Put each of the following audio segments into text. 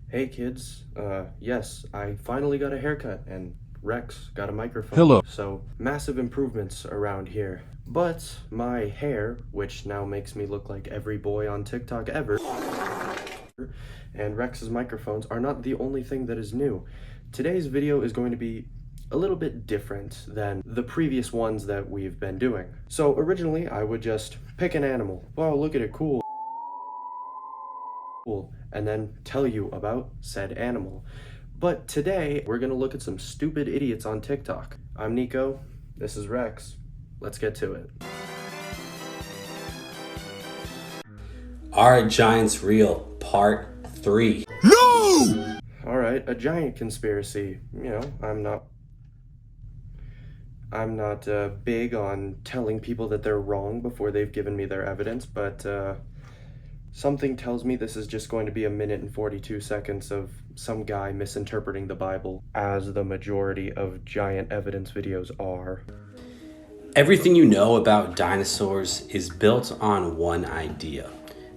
Hey kids, yes, I finally got a haircut and Rex got a microphone. Hello. So, massive improvements around here. But my hair, which now makes me look like every boy on TikTok ever, and Rex's microphones are not the only thing that is new. Today's video is going to be a little bit different than the previous ones that we've been doing. So originally I would just pick an animal. Wow, look at it, cool. And then tell you about said animal. But today, we're gonna look at some stupid idiots on TikTok. I'm Nico, this is Rex. Let's get to it. Are Giants Real? Part 3. No! Alright, a giant conspiracy. You know, I'm not big on telling people that they're wrong before they've given me their evidence, but something tells me this is just going to be a minute and 42 seconds of some guy misinterpreting the Bible, as the majority of giant evidence videos are. Everything you know about dinosaurs is built on one idea.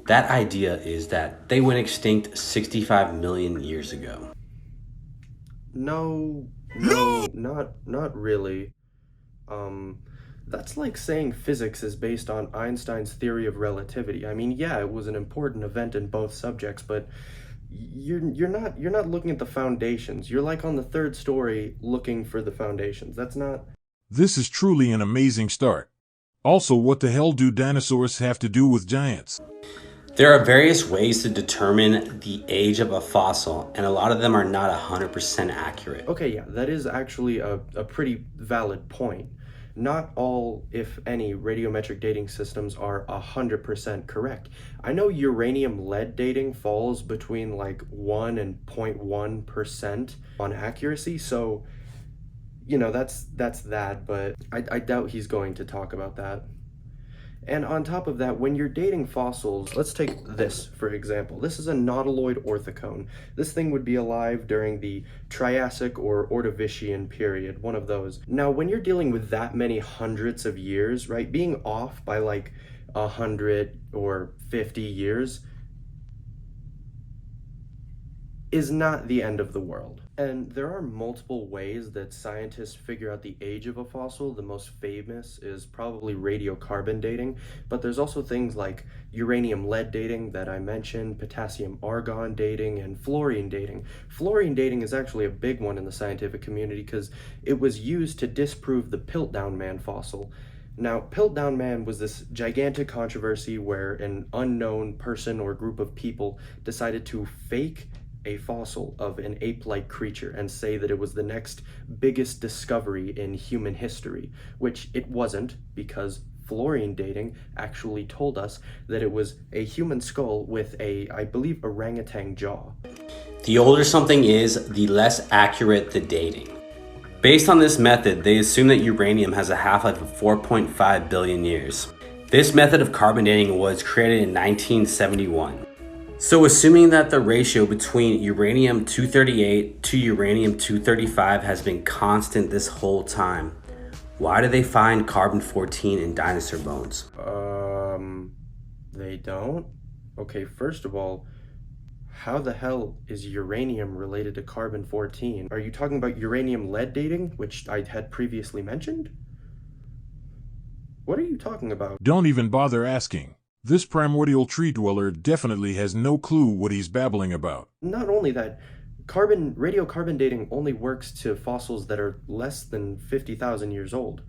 That idea is that they went extinct 65 million years ago. No, not really. That's like saying physics is based on Einstein's theory of relativity. I mean, yeah, it was an important event in both subjects, but you're not looking at the foundations. You're like on the third story looking for the foundations. That's not. This is truly an amazing start. Also, what the hell do dinosaurs have to do with giants? There are various ways to determine the age of a fossil, and a lot of them are not 100% accurate. Okay, yeah, that is actually a pretty valid point. Not all, if any, radiometric dating systems are 100% correct. I know uranium lead dating falls between like 1 and 0.1% on accuracy, so, you know, that's that, but I doubt he's going to talk about that. And on top of that, when you're dating fossils, let's take this, for example. This is a nautiloid orthicone. This thing would be alive during the Triassic or Ordovician period, one of those. Now, when you're dealing with that many hundreds of years, right, being off by like 100 or 50 years is not the end of the world. And there are multiple ways that scientists figure out the age of a fossil. The most famous is probably radiocarbon dating, but there's also things like uranium lead dating that I mentioned, potassium argon dating, and fluorine dating. Fluorine dating is actually a big one in the scientific community because it was used to disprove the Piltdown Man fossil. Now, Piltdown Man was this gigantic controversy where an unknown person or group of people decided to fake a fossil of an ape-like creature and say that it was the next biggest discovery in human history, which it wasn't, because fluorine dating actually told us that it was a human skull with a, I believe, orangutan jaw. The older something is, the less accurate the dating. Based on this method, they assume that uranium has a half-life of 4.5 billion years. This method of carbon dating was created in 1971. So assuming that the ratio between uranium-238 to uranium-235 has been constant this whole time, why do they find carbon-14 in dinosaur bones? They don't? Okay, first of all, how the hell is uranium related to carbon-14? Are you talking about uranium lead dating, which I had previously mentioned? What are you talking about? Don't even bother asking. This primordial tree dweller definitely has no clue what he's babbling about. Not only that, radiocarbon dating only works to fossils that are less than 50,000 years old.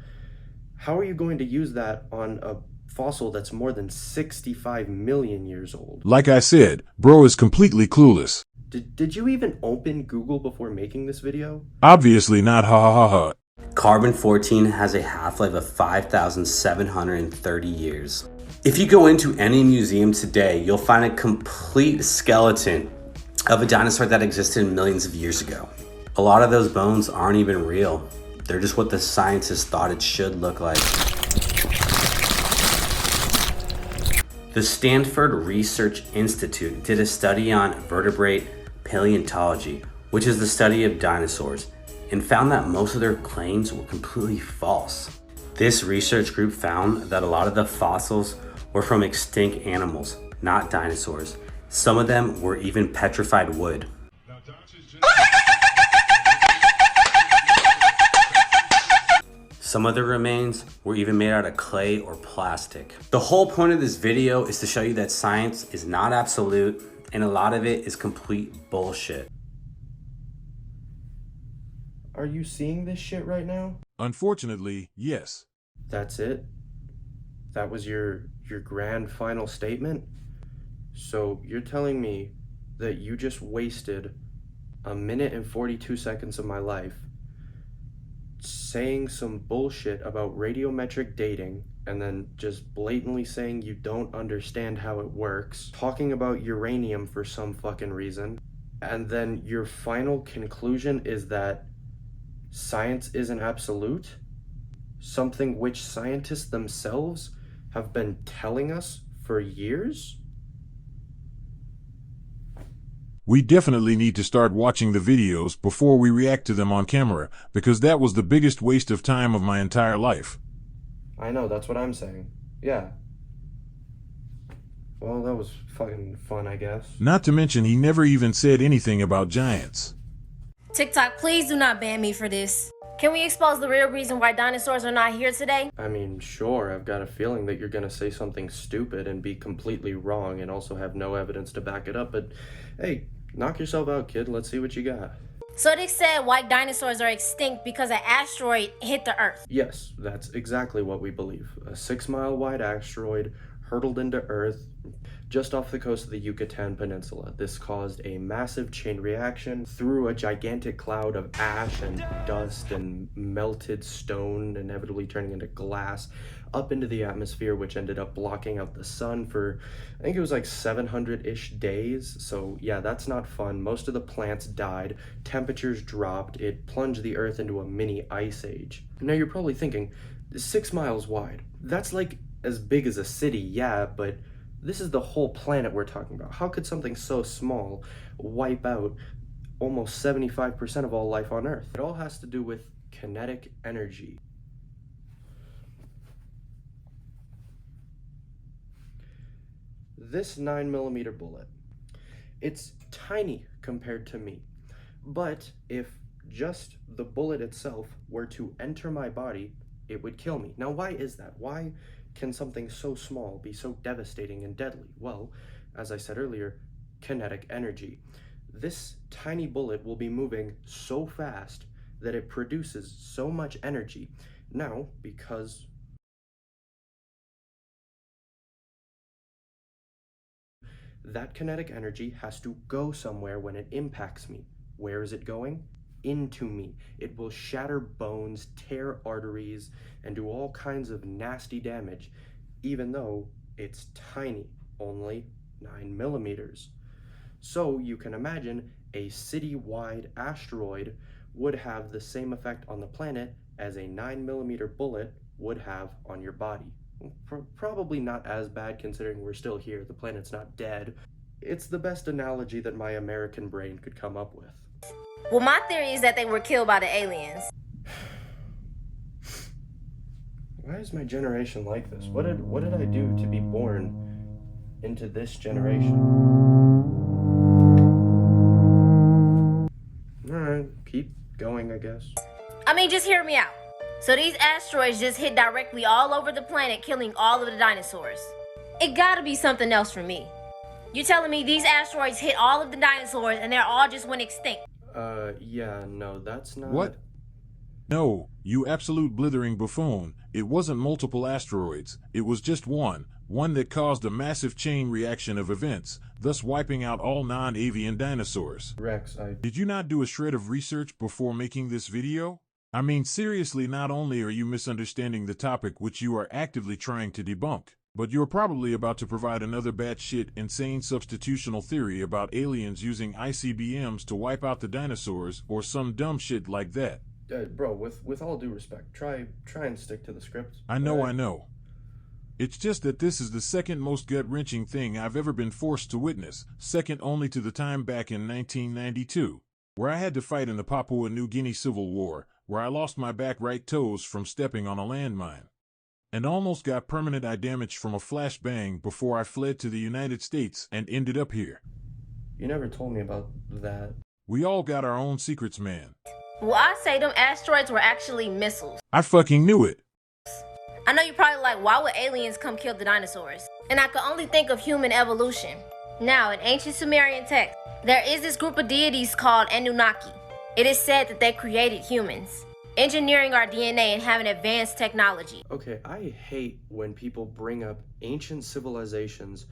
How are you going to use that on a fossil that's more than 65 million years old? Like I said, bro is completely clueless. Did you even open Google before making this video? Obviously not, ha ha ha ha. Carbon-14 has a half-life of 5,730 years. If you go into any museum today, you'll find a complete skeleton of a dinosaur that existed millions of years ago. A lot of those bones aren't even real. They're just what the scientists thought it should look like. The Stanford Research Institute did a study on vertebrate paleontology, which is the study of dinosaurs, and found that most of their claims were completely false. This research group found that a lot of the fossils were from extinct animals, not dinosaurs. Some of them were even petrified wood. Some of the remains were even made out of clay or plastic. The whole point of this video is to show you that science is not absolute and a lot of it is complete bullshit. Are you seeing this shit right now? Unfortunately, yes. That's it? That was your grand final statement? So you're telling me that you just wasted a minute and 42 seconds of my life saying some bullshit about radiometric dating and then just blatantly saying you don't understand how it works, talking about uranium for some fucking reason, and then your final conclusion is that science isn't absolute? Something which scientists themselves have been telling us for years? We definitely need to start watching the videos before we react to them on camera, because that was the biggest waste of time of my entire life. I know, that's what I'm saying. Yeah. Well, that was fucking fun, I guess. Not to mention he never even said anything about giants. TikTok, please do not ban me for this. Can we expose the real reason why dinosaurs are not here today? I mean, sure, I've got a feeling that you're gonna say something stupid and be completely wrong and also have no evidence to back it up, but hey, knock yourself out, kid. Let's see what you got. So they said white dinosaurs are extinct because an asteroid hit the Earth. Yes, that's exactly what we believe. A 6-mile wide asteroid hurtled into Earth just off the coast of the Yucatan Peninsula. This caused a massive chain reaction, threw a gigantic cloud of ash and dust and melted stone, inevitably turning into glass, up into the atmosphere, which ended up blocking out the sun for, I think it was like 700-ish days. So yeah, that's not fun. Most of the plants died, temperatures dropped, it plunged the Earth into a mini ice age. Now you're probably thinking, 6 miles wide, that's like as big as a city, yeah, but this is the whole planet we're talking about. How could something so small wipe out almost 75% of all life on Earth? It all has to do with kinetic energy. This 9mm bullet, it's tiny compared to me, but if just the bullet itself were to enter my body, it would kill me. Now, why is that? Why can something so small be so devastating and deadly? Well, as I said earlier, kinetic energy. This tiny bullet will be moving so fast that it produces so much energy. Now, because that kinetic energy has to go somewhere when it impacts me. Where is it going? Into me. It will shatter bones, tear arteries, and do all kinds of nasty damage, even though it's tiny, only 9mm. So you can imagine a city-wide asteroid would have the same effect on the planet as a 9mm bullet would have on your body. Probably not as bad considering we're still here, the planet's not dead. It's the best analogy that my American brain could come up with. Well, my theory is that they were killed by the aliens. Why is my generation like this? What did I do to be born into this generation? Alright, keep going, I guess. I mean, just hear me out. So these asteroids just hit directly all over the planet, killing all of the dinosaurs. It gotta be something else for me. You're telling me these asteroids hit all of the dinosaurs and they're all just went extinct? Yeah, no, that's not... What? No, you absolute blithering buffoon. It wasn't multiple asteroids. It was just one that caused a massive chain reaction of events, thus wiping out all non-avian dinosaurs. Rex, Did you not do a shred of research before making this video? I mean, seriously, not only are you misunderstanding the topic which you are actively trying to debunk, but you're probably about to provide another batshit insane substitutional theory about aliens using ICBMs to wipe out the dinosaurs or some dumb shit like that. Bro, with all due respect, try and stick to the script. I know. It's just that this is the second most gut-wrenching thing I've ever been forced to witness, second only to the time back in 1992, where I had to fight in the Papua New Guinea Civil War, where I lost my back right toes from stepping on a landmine, and almost got permanent eye damage from a flashbang before I fled to the United States and ended up here. You never told me about that. We all got our own secrets, man. Well, I say them asteroids were actually missiles. I fucking knew it. I know you're probably like, why would aliens come kill the dinosaurs? And I could only think of human evolution. Now, in ancient Sumerian text, there is this group of deities called Anunnaki. It is said that they created humans, engineering our DNA and having advanced technology. Okay, I hate when people bring up ancient civilizations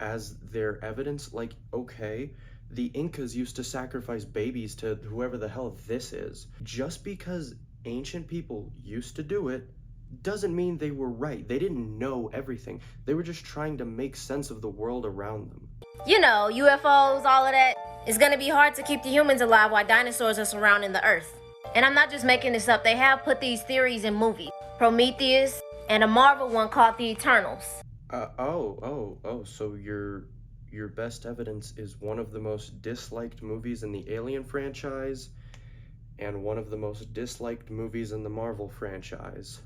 as their evidence. Like, okay, the Incas used to sacrifice babies to whoever the hell this is. Just because ancient people used to do it doesn't mean they were right. They didn't know everything. They were just trying to make sense of the world around them. You know, UFOs, all of that. It's gonna be hard to keep the humans alive while dinosaurs are surrounding the Earth. And I'm not just making this up, they have put these theories in movies. Prometheus, and a Marvel one called The Eternals. So your best evidence is one of the most disliked movies in the Alien franchise and one of the most disliked movies in the Marvel franchise.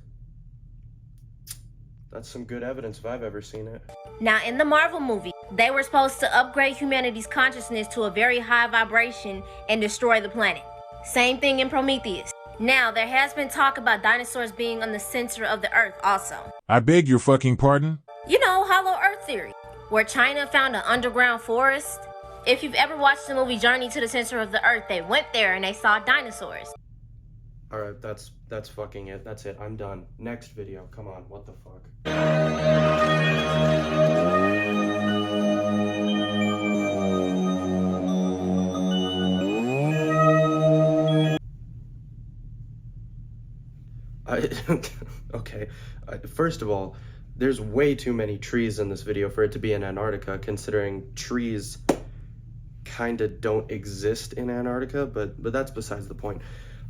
That's some good evidence if I've ever seen it. Now, in the Marvel movie, they were supposed to upgrade humanity's consciousness to a very high vibration and destroy the planet. Same thing in Prometheus. Now, there has been talk about dinosaurs being on the center of the Earth also. I beg your fucking pardon? You know, Hollow Earth theory, where China found an underground forest. If you've ever watched the movie Journey to the Center of the Earth, they went there and they saw dinosaurs. Alright, that's fucking it. That's it. I'm done. Next video. Come on, what the fuck? Okay. First of all, there's way too many trees in this video for it to be in Antarctica, considering trees kinda don't exist in Antarctica, but that's besides the point.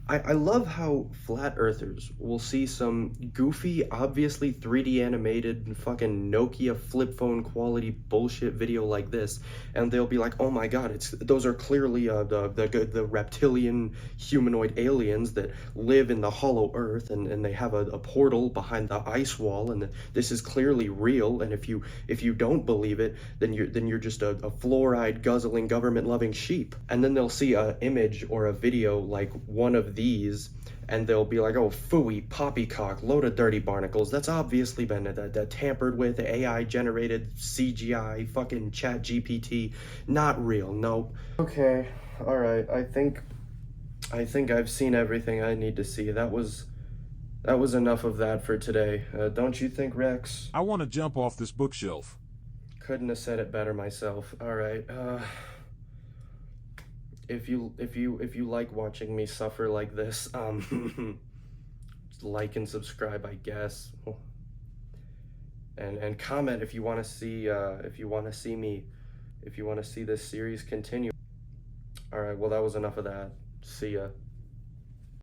I love how flat earthers will see some goofy, obviously 3D animated fucking Nokia flip phone quality bullshit video like this, and they'll be like, oh my god, those are clearly the reptilian humanoid aliens that live in the hollow earth, and they have a portal behind the ice wall, and this is clearly real, and if you don't believe it, then you're just a fluoride guzzling government loving sheep. And then they'll see a image or a video like one of these, and they'll be like, oh, phooey, poppycock, load of dirty barnacles, that's obviously been tampered with, AI generated CGI, fucking chat GPT, not real, nope. Okay, alright, I think I've seen everything I need to see. That was enough of that for today. Don't you think, Rex? I want to jump off this bookshelf. Couldn't have said it better myself. Alright, if you like watching me suffer like this, like and subscribe, I guess, and comment if you want to see this series continue. All right, well, that was enough of that. See ya.